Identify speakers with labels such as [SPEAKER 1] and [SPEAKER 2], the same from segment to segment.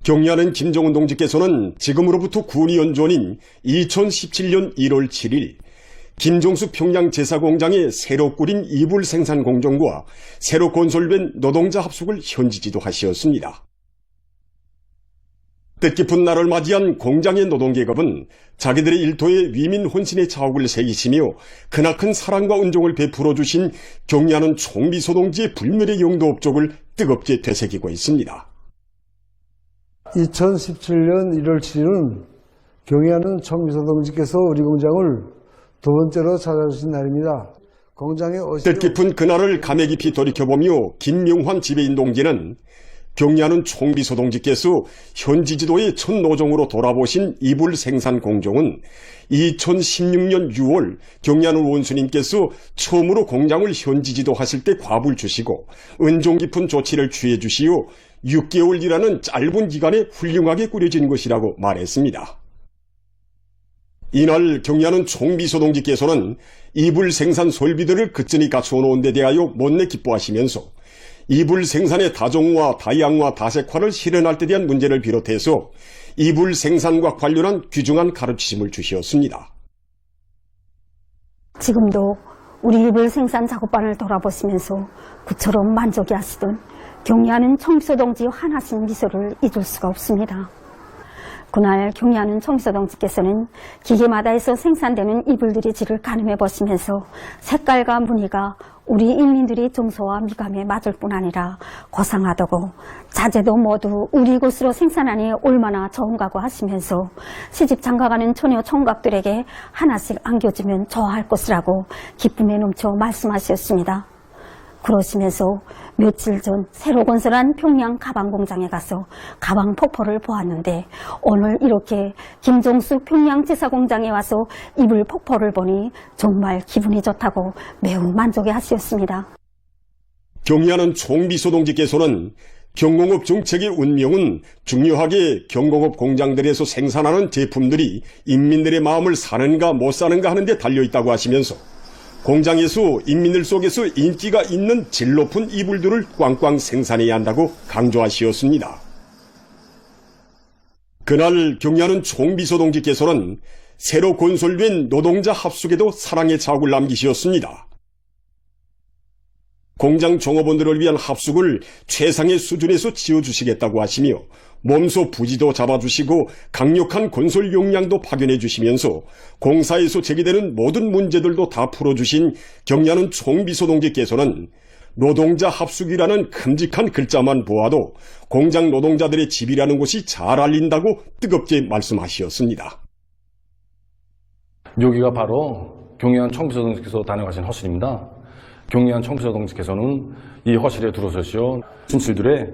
[SPEAKER 1] 경리하는 김정은 동지께서는 지금으로부터 9년 전인 2017년 1월 7일 김종수 평양제사공장에 새로 꾸린 이불 생산 공정과 새로 건설된 노동자 합숙을 현지 지도하셨습니다. 뜻깊은 날을 맞이한 공장의 노동계급은 자기들의 일터에 위민 혼신의 자욱을 새기시며 크나큰 사랑과 은총을 베풀어 주신 경리하는 총비소동지의 불멸의 영도 업적을 뜨겁게 되새기고 있습니다.
[SPEAKER 2] 2017년 1월 7일은 경리하는 총비소동지께서 우리 공장을 두 번째로 찾아주신 날입니다. 공장에
[SPEAKER 1] 뜻깊은 그날을 감회 깊이 돌이켜보며 김명환 지배인 동지는 경리하는 총비소동지께서 현지 지도의 첫 노정으로 돌아보신 이불 생산 공정은 2016년 6월 경리하는 원수님께서 처음으로 공장을 현지 지도하실 때 과부를 주시고 은종 깊은 조치를 취해 주시어 6개월이라는 짧은 기간에 훌륭하게 꾸려진 것이라고 말했습니다. 이날 경리하는 총비소동지께서는 이불 생산 설비들을 그전히 갖추어 놓은 데 대하여 못내 기뻐하시면서 이불 생산의 다종화, 다양화, 다색화를 실현할 때 대한 문제를 비롯해서 이불 생산과 관련한 귀중한 가르치심을 주셨습니다.
[SPEAKER 3] 지금도 우리 이불 생산 작업반을 돌아보시면서 그처럼 만족해 하시던 경리하는 총비소동지 환하신 미소를 잊을 수가 없습니다. 그날 경리하는 총비소동지께서는 기계마다에서 생산되는 이불들의 질을 가늠해 보시면서 색깔과 무늬가 우리 인민들의 정서와 미감에 맞을 뿐 아니라 고상하다고 자재도 모두 우리 곳으로 생산하니 얼마나 좋은가고 하시면서 시집 장가가는 처녀 총각들에게 하나씩 안겨주면 좋아할 것이라고 기쁨에 넘쳐 말씀하셨습니다. 그러시면서 며칠 전 새로 건설한 평양 가방 공장에 가서 가방 폭포를 보았는데 오늘 이렇게 김종수 평양 제사공장에 와서 이불 폭포를 보니 정말 기분이 좋다고 매우 만족해 하셨습니다.
[SPEAKER 1] 경리하는 총비소동지께서는 경공업 정책의 운명은 중요하게 경공업 공장들에서 생산하는 제품들이 인민들의 마음을 사는가 못 사는가 하는 데 달려있다고 하시면서 공장에서 인민들 속에서 인기가 있는 질 높은 이불들을 꽝꽝 생산해야 한다고 강조하시었습니다. 그날 경리하는 총비소동지께서는 새로 건설된 노동자 합숙에도 사랑의 자욱을 남기셨습니다. 공장 종업원들을 위한 합숙을 최상의 수준에서 지어주시겠다고 하시며 몸소 부지도 잡아주시고 강력한 건설 역량도 파견해 주시면서 공사에서 제기되는 모든 문제들도 다 풀어주신 경리하는 총비소동지께서는 노동자 합숙이라는 큼직한 글자만 보아도 공장 노동자들의 집이라는 곳이 잘 알린다고 뜨겁게 말씀하셨습니다.
[SPEAKER 4] 여기가 바로 경리하는 총비소동지께서 다녀가신 허실입니다. 경리하는 총비소동지께서는 이 허실에 들어서시어 진실들의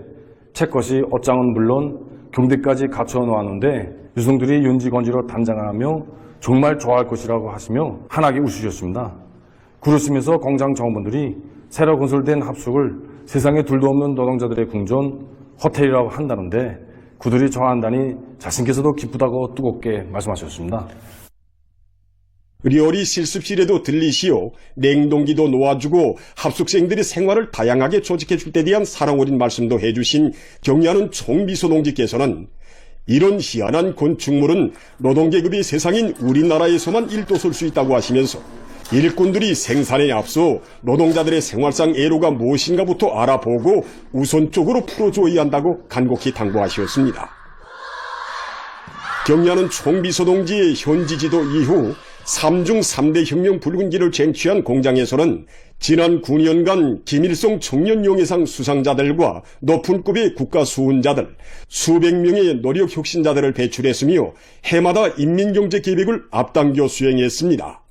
[SPEAKER 4] 채것이 옷장은 물론 경대까지 갖추어 놓았는데 유승들이 윤지건지로 단장하며 정말 좋아할 것이라고 하시며 환하게 웃으셨습니다. 그러시면서 공장 종업원들이 새로 건설된 합숙을 세상에 둘도 없는 노동자들의 궁전 호텔이라고 한다는데 그들이 좋아한다니 자신께서도 기쁘다고 뜨겁게 말씀하셨습니다.
[SPEAKER 1] 리얼이 실습실에도 들리시어 냉동기도 놓아주고 합숙생들의 생활을 다양하게 조직해줄 때 대한 사랑 어린 말씀도 해주신 경리하는 총비소동지께서는 이런 희한한 건축물은 노동계급이 세상인 우리나라에서만 일도설 수 있다고 하시면서 일꾼들이 생산에 앞서 노동자들의 생활상 애로가 무엇인가부터 알아보고 우선적으로 풀어줘야 한다고 간곡히 당부하셨습니다. 경리하는 총비소동지의 현지 지도 이후 3중 3대 혁명 붉은기를 쟁취한 공장에서는 지난 9년간 김일성 청년영예상 수상자들과 높은 급의 국가수훈자들, 수백 명의 노력 혁신자들을 배출했으며 해마다 인민경제 계획을 앞당겨 수행했습니다.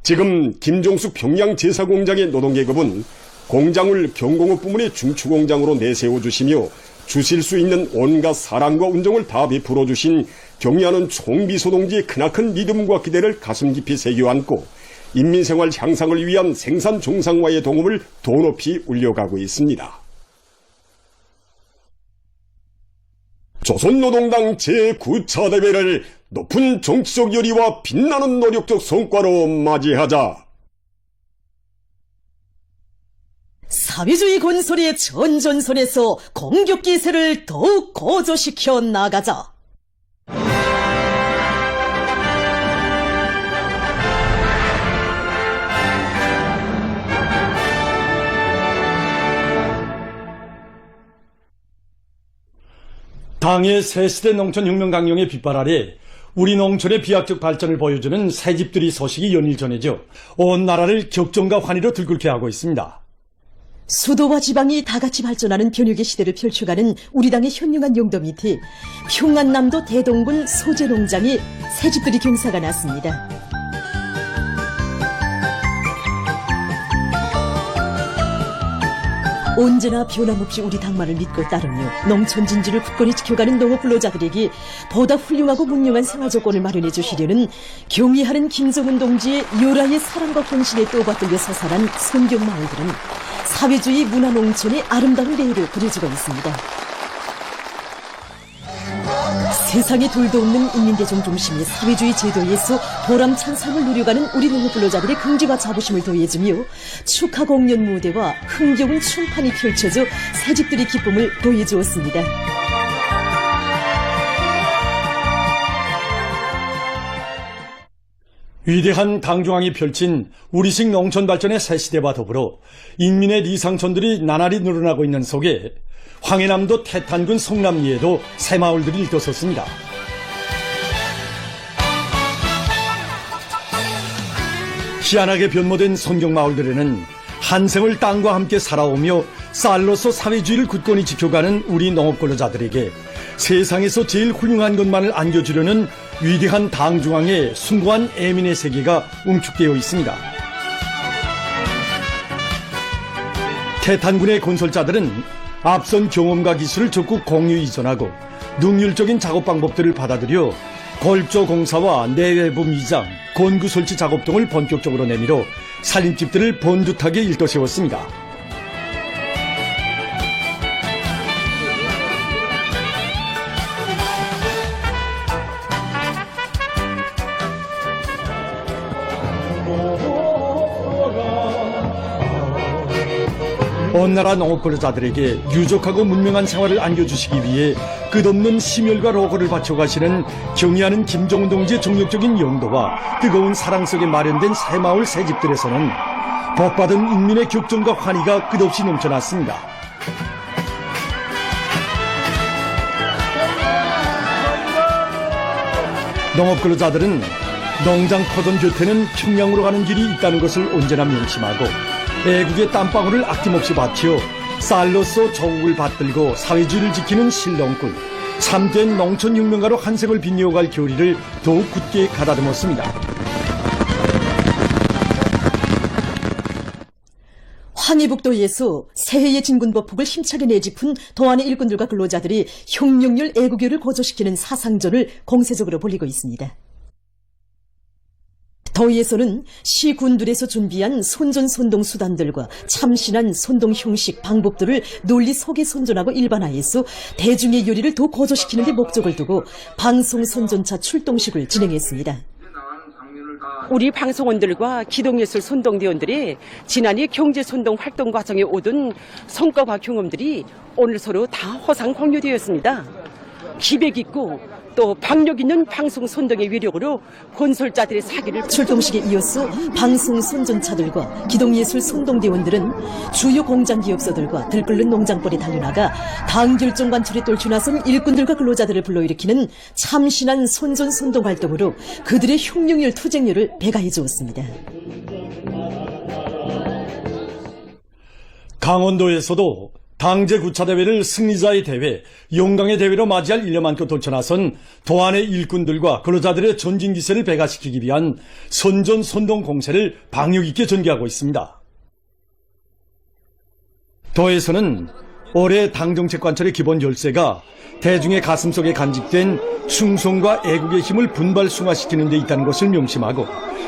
[SPEAKER 1] 지금 김종수 평양제사공장의 노동계급은 공장을 경공업 부문의 중추공장으로 내세워주시며 주실 수 있는 온갖 사랑과 운정을 다 베풀어 주신 경리하는 총비소동지의 크나큰 믿음과 기대를 가슴 깊이 새겨 안고 인민생활 향상을 위한 생산 정상화의 동음을 더 높이 울려가고 있습니다. 조선노동당 제9차 대회를 높은 정치적 열의와 빛나는 노력적 성과로 맞이하자.
[SPEAKER 5] 사회주의 건설의 전전선에서 공격 기세를 더욱 고조시켜 나가자.
[SPEAKER 6] 당의 새시대 농촌혁명 강령의 빛발 아래 우리 농촌의 비약적 발전을 보여주는 새집들이 소식이 연일 전해져 온 나라를 격정과 환희로 들끓게 하고 있습니다.
[SPEAKER 5] 수도와 지방이 다같이 발전하는 변혁의 시대를 펼쳐가는 우리 당의 현명한 용도 밑에 평안남도 대동군 소재농장에 새집들이 경사가 났습니다. 언제나 변함없이 우리 당만을 믿고 따르며 농촌 진지를 굳건히 지켜가는 농업 근로자들에게 보다 훌륭하고 문명한 생활 조건을 마련해 주시려는 경의하는 김정은 동지의 요라의 사랑과 헌신에 떠받들려 서산한 손경 마을들은 사회주의 문화농촌의 아름다운 레일을 그려주고 있습니다. 세상에 둘도 없는 인민대중 중심의 사회주의 제도에서 보람찬 삶을 누려가는 우리 농업 근로자들의 긍지와 자부심을 더해주며 축하 공연 무대와 흥겨운 춤판이 펼쳐져 새집들이 기쁨을 더해주었습니다.
[SPEAKER 6] 위대한 당중앙이 펼친 우리식 농촌 발전의 새시대와 더불어 인민의 리상촌들이 나날이 늘어나고 있는 속에 황해남도 태탄군 성남리에도 새마을들이 일떠섰습니다. 희한하게 변모된 성경마을들에는 한생을 땅과 함께 살아오며 쌀로서 사회주의를 굳건히 지켜가는 우리 농업근로자들에게 세상에서 제일 훌륭한 것만을 안겨주려는 위대한 당중앙의 숭고한 애민의 세계가 응축되어 있습니다. 태탄군의 건설자들은 앞선 경험과 기술을 적극 공유 이전하고 능률적인 작업 방법들을 받아들여 골조 공사와 내외부 미장, 건구 설치 작업 등을 본격적으로 내밀어 살림집들을 번듯하게 일떠세웠습니다. 온 나라 농업근로자들에게 유족하고 문명한 생활을 안겨주시기 위해 끝없는 심혈과 로고를 바쳐가시는 경의하는 김정은 동지의 정력적인 용도와 뜨거운 사랑 속에 마련된 새마을 새집들에서는 복받은 인민의 격정과 환희가 끝없이 넘쳐났습니다. 농업근로자들은 농장 터전 곁에는 평양으로 가는 길이 있다는 것을 언제나 명심하고 애국의 땀방울을 아낌없이 바치어 쌀로서 조국을 받들고 사회주의를 지키는 실농꾼, 참된 농촌혁명가로 한생을 빛내어갈 교리를 더욱 굳게 가다듬었습니다.
[SPEAKER 5] 황해북도에서 새해의 진군보폭을 힘차게 내짚은 도안의 일꾼들과 근로자들이 혁명열 애국교를 고조시키는 사상전을 공세적으로 벌이고 있습니다. 더위에서는 시군들에서 준비한 손전손동 수단들과 참신한 손동 형식 방법들을 널리 소개 선전하고 일반화해서 대중의 요리를 더 고조시키는 데 목적을 두고 방송 선전차 출동식을 진행했습니다.
[SPEAKER 7] 우리 방송원들과 기동예술 선동대원들의 지난해 경제선동 활동 과정에 얻은 성과와 경험들이 오늘 서로 다 허상 공유되었습니다. 기백 있고 또 박력 있는 방송 선동의 위력으로 건설자들의 사기를
[SPEAKER 5] 출동식에 이어서 방송 선전차들과 기동예술 선동대원들은 주요 공장 기업소들과 들끓는 농장벌에 달려나가 당 결정 관철에 떨쳐나선 일꾼들과 근로자들을 불러일으키는 참신한 선전 선동 활동으로 그들의 혁명열 투쟁열을 배가해 주었습니다.
[SPEAKER 6] 강원도에서도 당제 구차대회를 승리자의 대회, 영광의 대회로 맞이할 1년 만큼 떨쳐나선 도안의 일꾼들과 근로자들의 전진기세를 배가시키기 위한 선전선동 공세를 방역 있게 전개하고 있습니다. 도에서는 올해 당정책 관철의 기본 열쇠가 대중의 가슴속에 간직된 충성과 애국의 힘을 분발승화시키는 데 있다는 것을 명심하고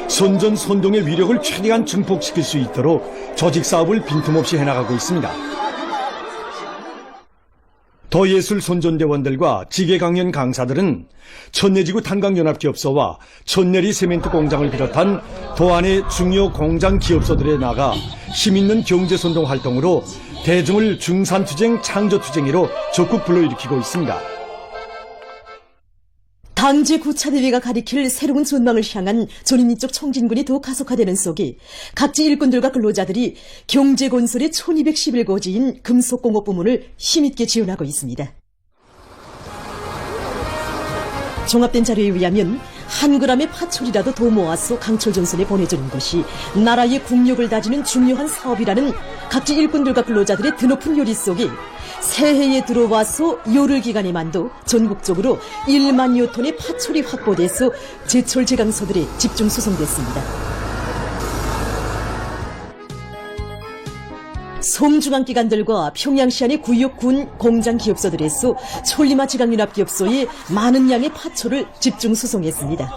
[SPEAKER 6] 선전선동의 위력을 최대한 증폭시킬 수 있도록 조직사업을 빈틈없이 해나가고 있습니다. 더예술 선전대원들과 지게강연 강사들은 천내지구 탄광연합기업소와 천내리 세멘트 공장을 비롯한 도안의 중요 공장 기업소들에 나가 힘있는 경제선동 활동으로 대중을 중산투쟁, 창조투쟁으로 적극 불러일으키고 있습니다.
[SPEAKER 5] 당제 구차대회가 가리킬 새로운 전망을 향한 전인민족 청진군이 더욱 가속화되는 속에 각지 일꾼들과 근로자들이 경제건설의 1211고지인 금속공업 부문을 힘있게 지원하고 있습니다. 종합된 자료에 의하면 한 그램의 파철이라도 더 모아서 강철 전선에 보내주는 것이 나라의 국력을 다지는 중요한 사업이라는 각지 일꾼들과 근로자들의 드높은 요리 속에 새해에 들어와서 열흘 기간에만도 전국적으로 1만여 톤의 파철이 확보돼서 제철 제강소들에 집중 수송됐습니다. 송중앙기관들과 평양시 안의 구역군 공장 기업소들에서 촐리마 지강연합기업소에 많은 양의 파철을 집중 수송했습니다.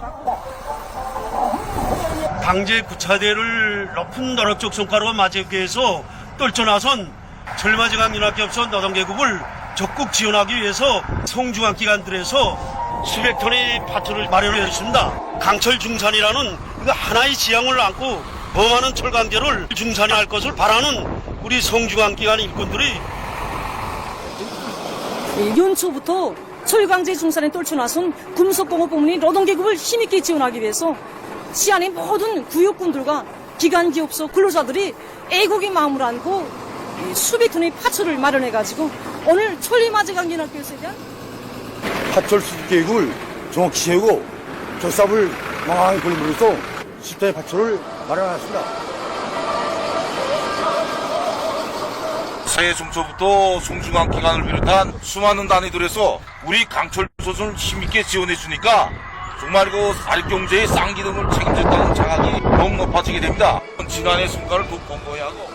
[SPEAKER 8] 당제 구차대를 높은 노력적 성과로 맞이하기 위해서 떨쳐나선 철마지강연합기업소 노동계급을 적극 지원하기 위해서 송중앙기관들에서 수백 톤의 파철을 마련해 있습니다. 강철 중산이라는 하나의 지향을 안고 더 많은 철강제를 중산할 것을 바라는 우리 송중앙기관 일꾼들이
[SPEAKER 9] 연초부터 철강제 중산에 떨쳐나선 금속공업 부문이 노동계급을 힘있게 지원하기 위해서 시안의 모든 구역군들과 기관기업소 근로자들이 애국의 마음을 안고 수백 톤의 파철을 마련해가지고 오늘 촐리마지강연합기업소에 대한
[SPEAKER 10] 파철 수집 계획을 정확히 세우고 결삽을 망하게 걸림으로써 10톤의 파철을 마련하였습니다.
[SPEAKER 11] 새해 중초부터 송중앙기관을 비롯한 수많은 단위들에서 우리 강철 소선을 힘있게 지원해 주니까 정말 사립경제의 쌍기둥을 책임졌다는 자각이 더욱 높아지게 됩니다. 지난해 성과를 더욱 공고해야 하고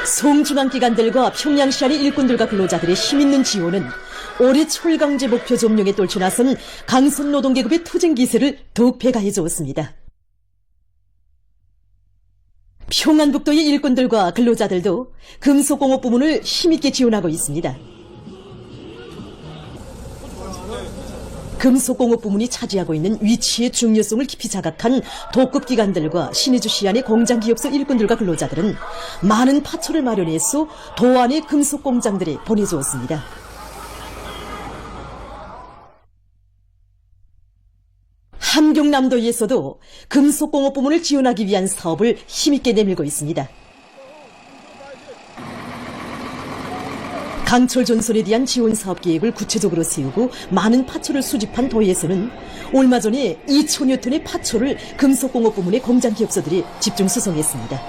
[SPEAKER 5] 송중앙기관들과 평양시 안의 일꾼들과 근로자들의 힘있는 지원은 올해 철강제 목표 점령에 떨쳐나선 강선 노동계급의 투쟁 기세를 더욱 배가해 주었습니다. 평안북도의 일꾼들과 근로자들도 금속공업 부문을 힘있게 지원하고 있습니다. 금속공업 부문이 차지하고 있는 위치의 중요성을 깊이 자각한 도급기관들과 신의주시 안의 공장기업소 일꾼들과 근로자들은 많은 파철을 마련해서 도안의 금속공장들에 보내주었습니다. 함경남도에서도 금속공업 부문을 지원하기 위한 사업을 힘있게 내밀고 있습니다. 강철 전선에 대한 지원 사업 계획을 구체적으로 세우고 많은 파철을 수집한 도에서는 얼마 전에 2천여 톤의 파철을 금속공업 부문의 공장 기업소들이 집중 수송했습니다.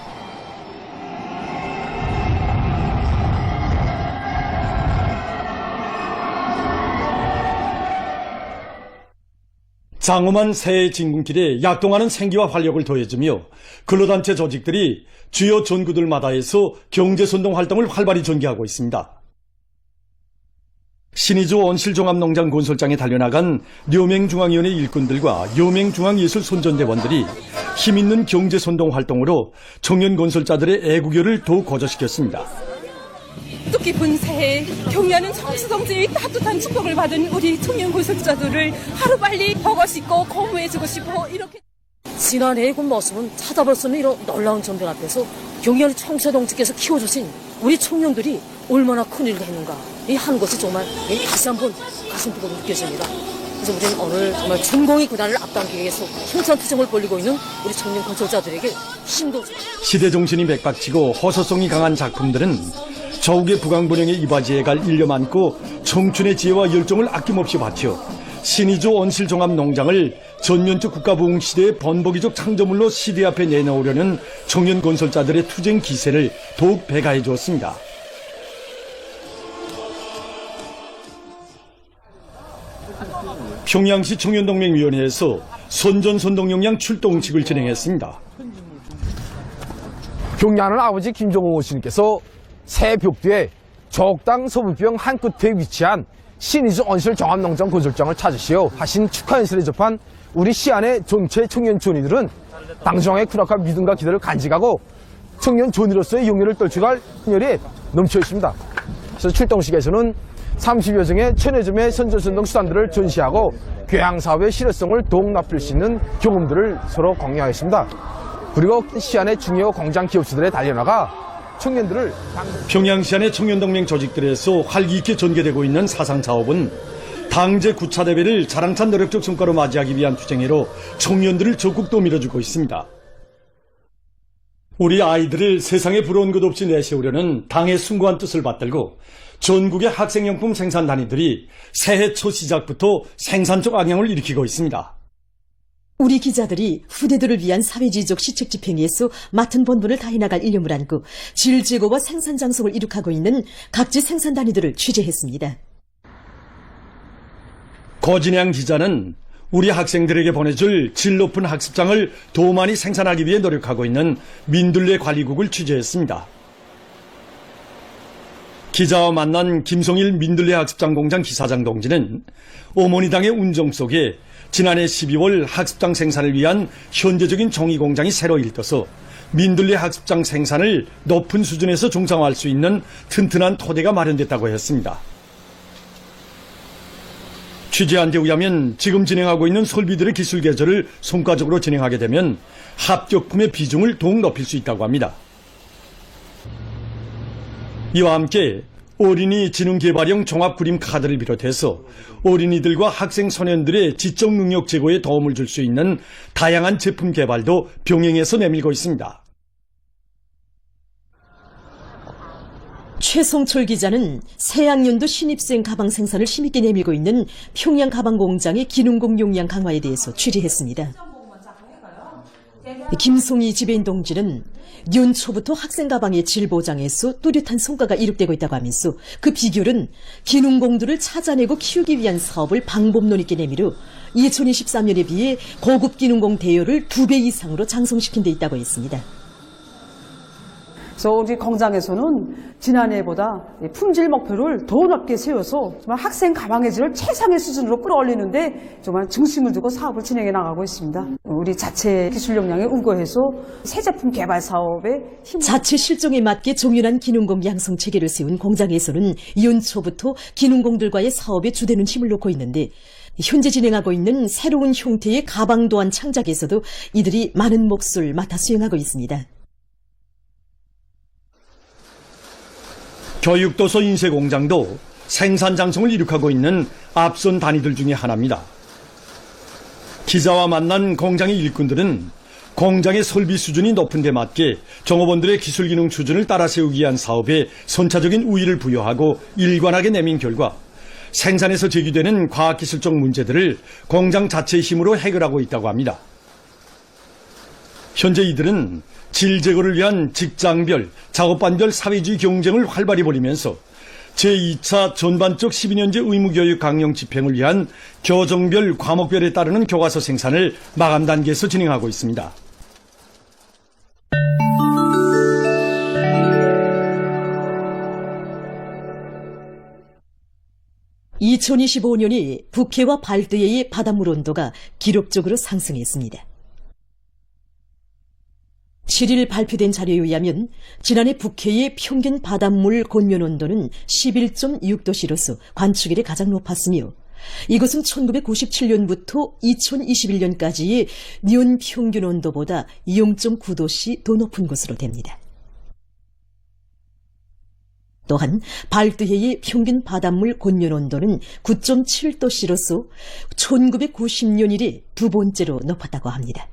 [SPEAKER 6] 장엄한 새해 진군길에 약동하는 생기와 활력을 더해주며 근로단체 조직들이 주요 전구들마다에서 경제선동 활동을 활발히 전개하고 있습니다. 신의주 온실종합농장 건설장에 달려나간 려맹중앙위원회 일꾼들과 려맹중앙예술손전대원들이 힘있는 경제선동 활동으로 청년 건설자들의 애국열을 더욱 고조시켰습니다.
[SPEAKER 9] 뜻깊은 새해 경의하는 청수동지의 따뜻한 축복을 받은 우리 청년 건설자들을 하루빨리 보고 싶고 고무해주고 싶어 이렇게 지난 애국 모습은 찾아볼 수 없는 이런 놀라운 전변 앞에서 경의하는 청수동지께서 키워주신 우리 청년들이 얼마나 큰일을 했는가 이 한 것이 정말 다시 한번 가슴 뜨거워 느껴집니다. 그래서 우리는 오늘 정말 준공의 고난을 앞당기기 위해서 힘찬 투쟁을 벌이고 있는 우리 청년 건설자들에게 힘도
[SPEAKER 6] 시대정신이 맥박치고 허소성이 강한 작품들은 저욱의 부강본영에 이바지해 갈 일념 안고 청춘의 지혜와 열정을 아낌없이 바쳐 신의주 온실종합농장을 전면적 국가부흥시대의 번복이적 창조물로 시대 앞에 내놓으려는 청년 건설자들의 투쟁 기세를 더욱 배가해 주었습니다. 평양시 청년동맹위원회에서 선전선동역량 출동식을 진행했습니다.
[SPEAKER 12] 경의하는 아버지 김정호 스님께서 새 벽뒤에 적당 서부병 한 끝에 위치한 신의주 온실 종합농장 건설장을 찾으시어 하신 축하 연설에 접한 우리 시안의 전체 청년 존이들은 당정의 쿨악한 믿음과 기대를 간직하고 청년 존이로서의 용의를 떨쳐갈 흥열이 넘쳐 있습니다. 그래서 출동식에서는 30여 종의 천여점의 선전선동 수단들을 전시하고 교양사업의 실효성을 더욱 높일 수 있는 경험들을 서로 공유하였습니다. 그리고 시안의 중요 공장 기업체들에 달려나가 청년들을
[SPEAKER 6] 평양시 안의 청년동맹 조직들에서 활기있게 전개되고 있는 사상사업은 당제 9차 대회를 자랑찬 노력적 성과로 맞이하기 위한 투쟁으로 청년들을 적극 밀어주고 있습니다. 우리 아이들을 세상에 부러운 것 없이 내세우려는 당의 숭고한 뜻을 받들고 전국의 학생용품 생산 단위들이 새해 첫 시작부터 생산적 악영을 일으키고 있습니다.
[SPEAKER 5] 우리 기자들이 후대들을 위한 사회주의적 시책 집행위에서 맡은 본분을 다해 나갈 일념을 안고 질 제고와 생산 장성을 이룩하고 있는 각지 생산 단위들을 취재했습니다.
[SPEAKER 6] 거진양 기자는 우리 학생들에게 보내줄 질 높은 학습장을 더 많이 생산하기 위해 노력하고 있는 민들레 관리국을 취재했습니다. 기자와 만난 김송일 민들레 학습장 공장 기사장 동지는 어머니당의 운정 속에 지난해 12월 학습장 생산을 위한 현대적인 종이 공장이 새로 일떠서 민들레 학습장 생산을 높은 수준에서 중상화할 수 있는 튼튼한 토대가 마련됐다고 했습니다. 취재한 데 의하면 지금 진행하고 있는 설비들의 기술 개조를 성과적으로 진행하게 되면 합격품의 비중을 더욱 높일 수 있다고 합니다. 이와 함께 어린이 지능개발형 종합그림 카드를 비롯해서 어린이들과 학생 소년들의 지적 능력 제고에 도움을 줄 수 있는 다양한 제품 개발도 병행해서 내밀고 있습니다.
[SPEAKER 5] 최송철 기자는 새학년도 신입생 가방 생산을 힘있게 내밀고 있는 평양 가방 공장의 기능공 용량 강화에 대해서 취재했습니다. 김송희 지배인 동지는 연초부터 학생 가방의 질 보장에서 뚜렷한 성과가 이룩되고 있다고 하면서 그 비결은 기능공들을 찾아내고 키우기 위한 사업을 방법론 있게 내밀어 2023년에 비해 고급 기능공 대여를 2배 이상으로 장성시킨 데 있다고 했습니다.
[SPEAKER 13] 그래서 우리 공장에서는 지난해보다 품질 목표를 더 높게 세워서 정말 학생 가방의 질을 최상의 수준으로 끌어올리는데 정말 중심을 두고 사업을 진행해 나가고 있습니다. 우리 자체 기술 역량에 우거해서 새 제품 개발 사업에
[SPEAKER 5] 자체 실정에 맞게 종윤한 기능공 양성 체계를 세운 공장에서는 연초부터 기능공들과의 사업에 주되는 힘을 놓고 있는데 현재 진행하고 있는 새로운 형태의 가방 도안 창작에서도 이들이 많은 몫을 맡아 수행하고 있습니다.
[SPEAKER 6] 교육도서 인쇄공장도 생산 장성을 이룩하고 있는 앞선 단위들 중에 하나입니다. 기자와 만난 공장의 일꾼들은 공장의 설비 수준이 높은 데 맞게 종업원들의 기술 기능 수준을 따라 세우기 위한 사업에 선차적인 우위를 부여하고 일관하게 내민 결과 생산에서 제기되는 과학기술적 문제들을 공장 자체의 힘으로 해결하고 있다고 합니다. 현재 이들은 질 제거를 위한 직장별, 작업반별 사회주의 경쟁을 활발히 벌이면서 제2차 전반적 12년제 의무교육 강령 집행을 위한 교정별, 과목별에 따르는 교과서 생산을 마감 단계에서 진행하고 있습니다.
[SPEAKER 5] (2025년이) 북해와 발드해의 바닷물 온도가 기록적으로 상승했습니다. 7일 발표된 자료에 의하면 지난해 북해의 평균 바닷물 곤면 온도는 11.6도씨로서 관측 이래 가장 높았으며 이것은 1997년부터 2021년까지의 년 평균 온도보다 0.9도씨 더 높은 것으로 됩니다. 또한 발드해의 평균 바닷물 곤면 온도는 9.7도씨로서 1990년 이래 두 번째로 높았다고 합니다.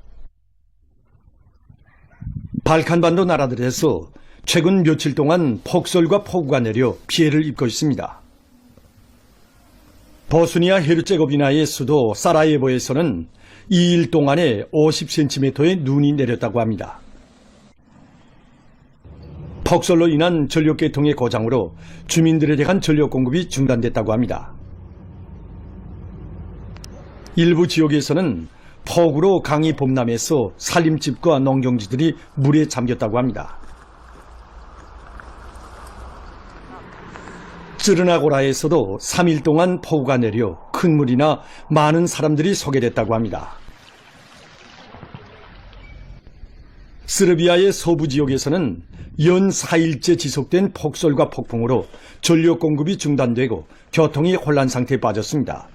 [SPEAKER 6] 발칸반도 나라들에서 최근 며칠 동안 폭설과 폭우가 내려 피해를 입고 있습니다. 보스니아 헤르체고비나의 수도 사라예보에서는 2일 동안에 50cm의 눈이 내렸다고 합니다. 폭설로 인한 전력계통의 고장으로 주민들에 대한 전력 공급이 중단됐다고 합니다. 일부 지역에서는 폭우로 강이 범람해서 살림집과 농경지들이 물에 잠겼다고 합니다. 쯔르나고라에서도 3일 동안 폭우가 내려 큰 물이나 많은 사람들이 소개됐다고 합니다. 스르비아의 서부 지역에서는 연 4일째 지속된 폭설과 폭풍으로 전력 공급이 중단되고 교통이 혼란 상태에 빠졌습니다.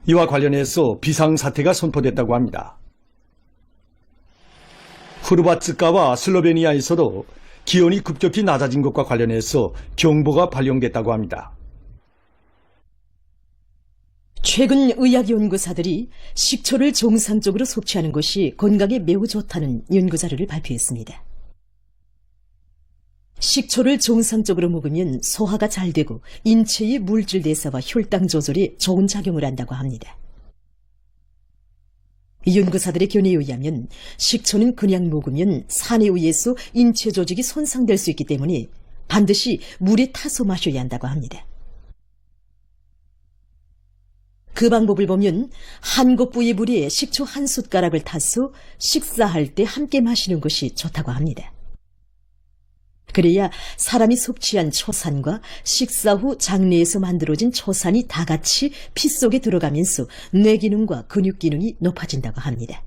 [SPEAKER 6] 이와 관련해서 비상사태가 선포됐다고 합니다. 후르바츠카와 슬로베니아에서도 기온이 급격히 낮아진 것과 관련해서 경보가 발령됐다고 합니다.
[SPEAKER 5] 최근 의학연구사들이 식초를 정상적으로 섭취하는 것이 건강에 매우 좋다는 연구자료를 발표했습니다. 식초를 정상적으로 먹으면 소화가 잘 되고 인체의 물질 대사와 혈당 조절에 좋은 작용을 한다고 합니다. 연구사들의 견해에 의하면 식초는 그냥 먹으면 산에 의해서 인체 조직이 손상될 수 있기 때문에 반드시 물에 타서 마셔야 한다고 합니다. 그 방법을 보면 한 kop부의 물에 식초 한 숟가락을 타서 식사할 때 함께 마시는 것이 좋다고 합니다. 그래야 사람이 섭취한 초산과 식사 후 장내에서 만들어진 초산이 다 같이 피 속에 들어가면서 뇌 기능과 근육 기능이 높아진다고 합니다.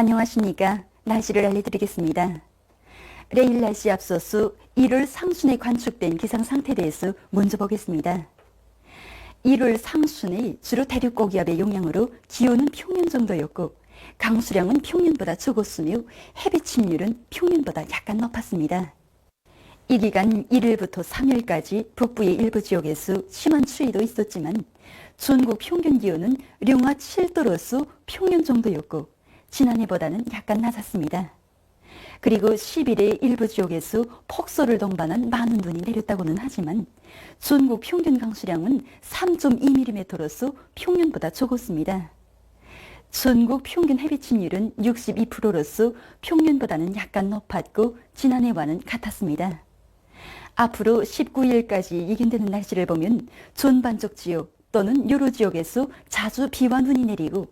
[SPEAKER 14] 안녕하십니까. 날씨를 알려드리겠습니다. 내일 날씨 앞서서 1월 상순에 관측된 기상 상태에 대해서 먼저 보겠습니다. 1월 상순에 주로 대륙 고기압의 영향으로 기온은 평년 정도였고 강수량은 평년보다 적었으며 해빛 침률은 평년보다 약간 높았습니다. 이 기간 1일부터 3일까지 북부의 일부 지역에서 심한 추위도 있었지만 전국 평균 기온은 영하 7도로서 평년 정도였고 지난해보다는 약간 낮았습니다. 그리고 10일에 일부 지역에서 폭설을 동반한 많은 눈이 내렸다고는 하지만 전국 평균 강수량은 3.2mm로서 평년보다 적었습니다. 전국 평균 햇빛 침률은 62%로서 평년보다는 약간 높았고 지난해와는 같았습니다. 앞으로 19일까지 예견되는 날씨를 보면 전반적 지역 또는 여러 지역에서 자주 비와 눈이 내리고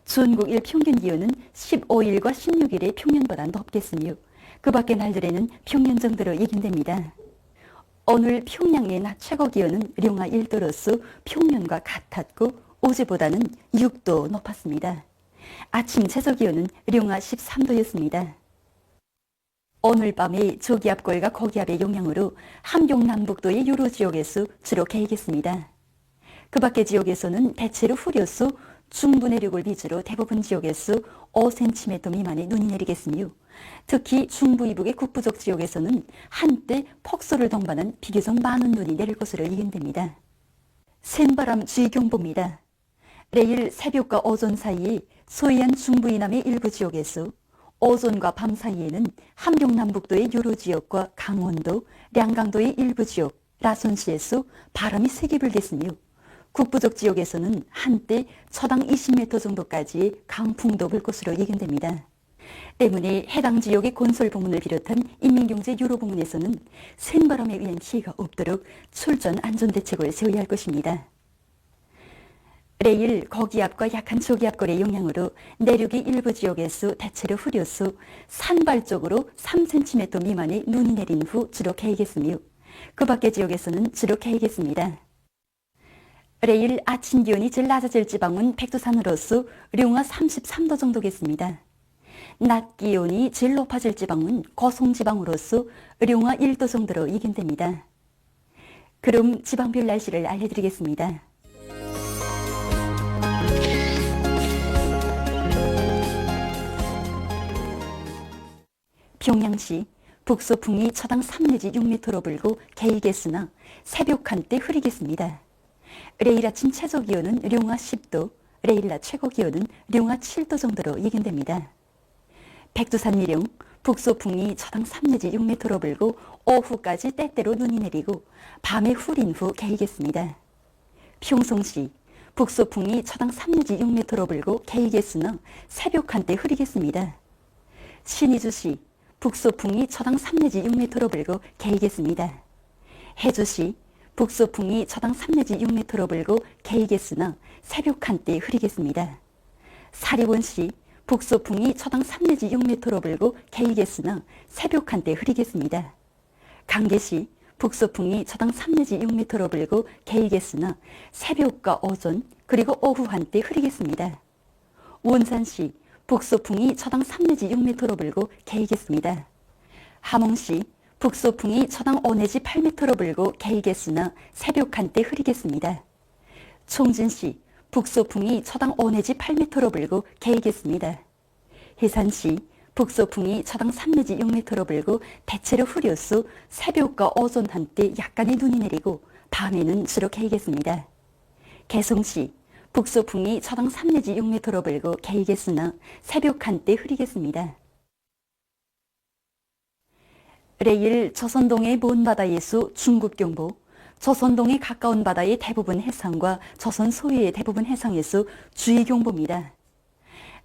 [SPEAKER 14] 전국 일평균 기온은 15일과 16일에 평년보다 높겠으며 그 밖의 날들에는 평년 정도로 예견됩니다. 오늘 평양의 낮 최고 기온은 영하 1도로서 평년과 같았고 어제보다는 6도 높았습니다. 아침 최저 기온은 영하 13도였습니다. 오늘 밤에 저기압골과 고기압의 영향으로 함경 남북도의 여러 지역에서 주로 개겠습니다. 그 밖의 지역에서는 대체로 흐려서 중부 내륙을 위주로 대부분 지역에서 5cm 미만의 눈이 내리겠으며 특히 중부 이북의 북부족 지역에서는 한때 폭설을 동반한 비교적 많은 눈이 내릴 것으로 예견됩니다. 센바람 주의경보입니다. 내일 새벽과 오전 사이에 서해안 중부 이남의 일부 지역에서 오전과 밤 사이에는 함경 남북도의 여러 지역과 강원도, 량강도의 일부 지역, 라선시에서 바람이 세게 불겠으며 북부족 지역에서는 한때 초당 20m 정도까지의 강풍도 불 것으로 예견됩니다. 때문에 해당 지역의 건설 부문을 비롯한 인민경제 여러 부문에서는 센바람에 의한 피해가 없도록 철저한 안전대책을 세워야 할 것입니다. 내일 고기압과 약한 저기압골의 영향으로 내륙의 일부 지역에서 대체로 흐려서 산발 쪽으로 3cm 미만의 눈이 내린 후 주로 개겠으며 그 밖의 지역에서는 주로 개겠습니다. 내일 아침 기온이 제일 낮아질 지방은 백두산으로서 영하 33도 정도겠습니다. 낮 기온이 제일 높아질 지방은 고성지방으로서 영하 1도 정도로 예견됩니다. 그럼 지방별 날씨를 알려드리겠습니다. 평양시 북서풍이 초당 3 내지 6m로 불고 개이겠으나 새벽 한때 흐리겠습니다. 내일 아침 최저 기온은 영하 10도, 내일 낮 최고 기온은 영하 7도 정도로 예견됩니다. 백두산 미령, 북서풍이 초당 3 내지 6m로 불고 오후까지 때때로 눈이 내리고 밤에 흐린 후 개이겠습니다. 평송시, 북서풍이 초당 3 내지 6m로 불고 개이겠으나 새벽 한때 흐리겠습니다. 신의주시, 북서풍이 초당 3 내지 6m로 불고 개이겠습니다. 해주시, 북서풍이 초당 3 내지 6m로 불고 개이겠으나 새벽 한때 흐리겠습니다. 사리원시, 북서풍이 초당 3 내지 6m로 불고 개이겠으나 새벽 한때 흐리겠습니다. 강계시, 북서풍이 초당 3 내지 6m로 불고 개이겠으나 새벽과 오전 그리고 오후 한때 흐리겠습니다. 원산시 북서풍이 초당 3 내지 6m로 불고 개이겠습니다. 함흥시 북서풍이 초당 5 내지 8m로 불고 개이겠으나 새벽 한때 흐리겠습니다. 총진시 북서풍이 초당 5 내지 8m로 불고 개이겠습니다. 해산시 북서풍이 초당 3 내지 6m로 불고 대체로 흐려서 새벽과 오전 한때 약간의 눈이 내리고 밤에는 주로 개이겠습니다. 개성시 북서풍이 초당 3 내지 6m로 불고 개이겠으나 새벽 한때 흐리겠습니다. 레일 조선동의 먼 바다에서 중국 경보, 조선동에 가까운 바다의 대부분 해상과 조선 소유의 대부분 해상에서 주의 경보입니다.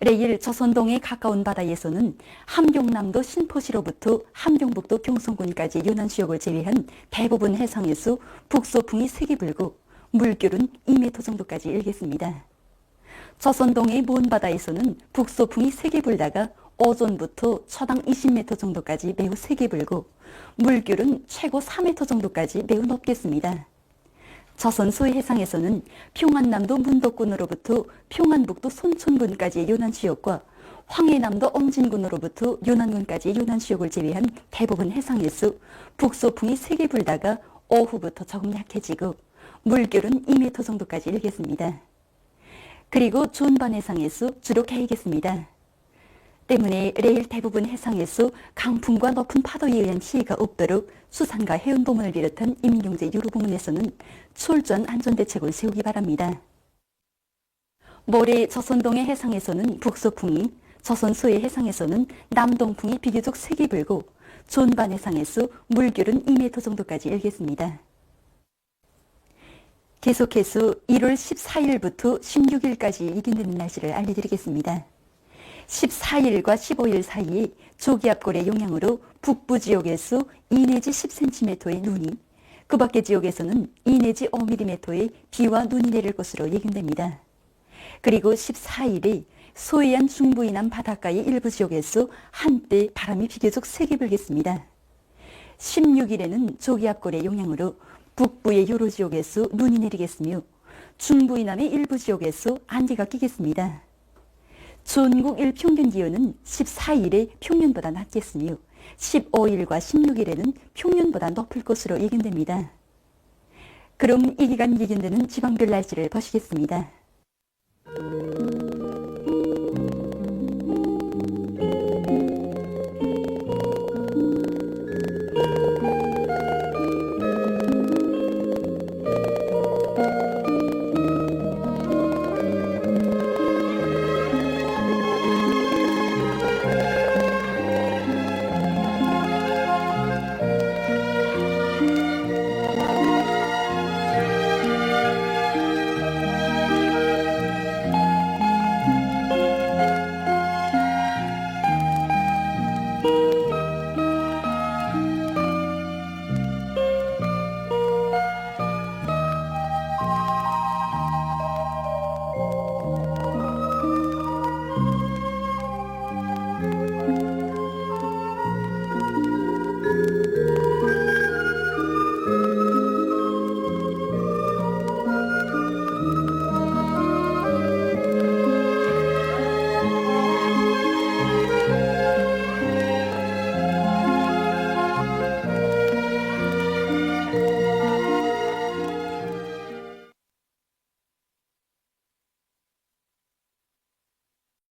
[SPEAKER 14] 레일 조선동에 가까운 바다에서는 함경남도 신포시로부터 함경북도 경성군까지 연안지역을 제외한 대부분 해상에서 북서풍이 세게 불고 물결은 2m 정도까지 일겠습니다. 조선동의 먼 바다에서는 북서풍이 세게 불다가 오전부터 초당 20m 정도까지 매우 세게 불고 물결은 최고 4m 정도까지 매우 높겠습니다. 조선 소해 해상에서는 평안남도 문덕군으로부터 평안북도 손촌군까지의 연안지역과 황해남도 엉진군으로부터 연안군까지의 연안지역을 제외한 대부분 해상에서 북서풍이 세게 불다가 오후부터 조금 약해지고 물결은 2m 정도까지 일겠습니다. 그리고 존반 해상에서 주로 개이겠습니다. 때문에 레일 대부분 해상에서 강풍과 높은 파도에 의한 피해가 없도록 수산과 해운부문을 비롯한 임경제 여러 부문에서는 철저한 안전대책을 세우기 바랍니다. 모레 조선동해 해상에서는 북서풍이, 조선 서해 해상에서는 남동풍이 비교적 세게 불고 존반 해상에서 물결은 2m 정도까지 일겠습니다. 계속해서 1월 14일부터 16일까지 예견되는 날씨를 알려드리겠습니다. 14일과 15일 사이에 조기압골의 영향으로 북부 지역에서 2 내지 10cm의 눈이, 그 밖의 지역에서는 2 내지 5mm의 비와 눈이 내릴 것으로 예견됩니다. 그리고 14일에 소해안 중부 이남 바닷가의 일부 지역에서 한때 바람이 비교적 세게 불겠습니다. 16일에는 조기압골의 영향으로 북부의 여러 지역에서 눈이 내리겠으며 중부 이남의 일부 지역에서 안개가 끼겠습니다. 전국 일평균 기온은 14일에 평년보다 낮겠으며 15일과 16일에는 평년보다 높을 것으로 예견됩니다. 그럼 이 기간 예견되는 지방별 날씨를 보시겠습니다.